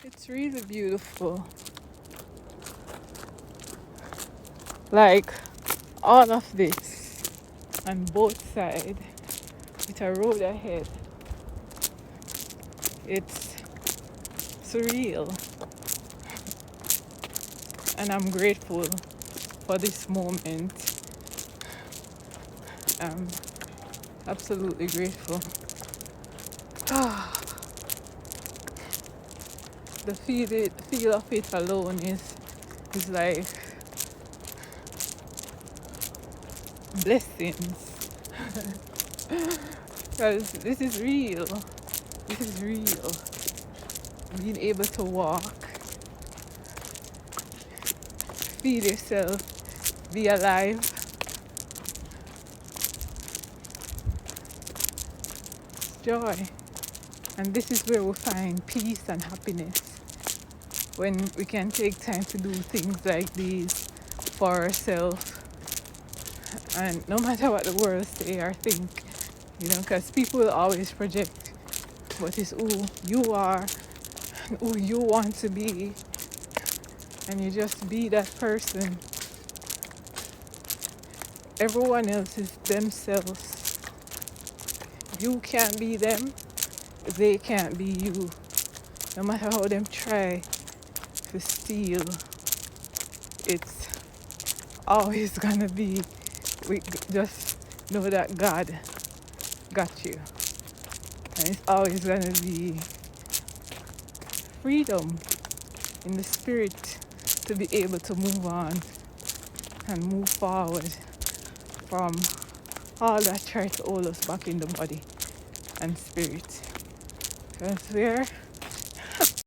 It's really beautiful. Like all of this on both sides with a road ahead. It's surreal, and I'm grateful for this moment. I'm absolutely grateful. The feel of it alone is like blessings. Because this is real. This is real. Being able to walk, feel yourself, be alive. Joy. And this is where we find peace and happiness. When we can take time to do things like these for ourselves. And no matter what the world say or think, because people will always project what is who you are, who you want to be, and you just be that person. Everyone else is themselves. You can't be them, they can't be you. No matter how them try to steal, it's always gonna be, we just know that God got you. And it's always gonna be freedom in the spirit to be able to move on and move forward from all that tries to hold us back in the body and spirit. Because we're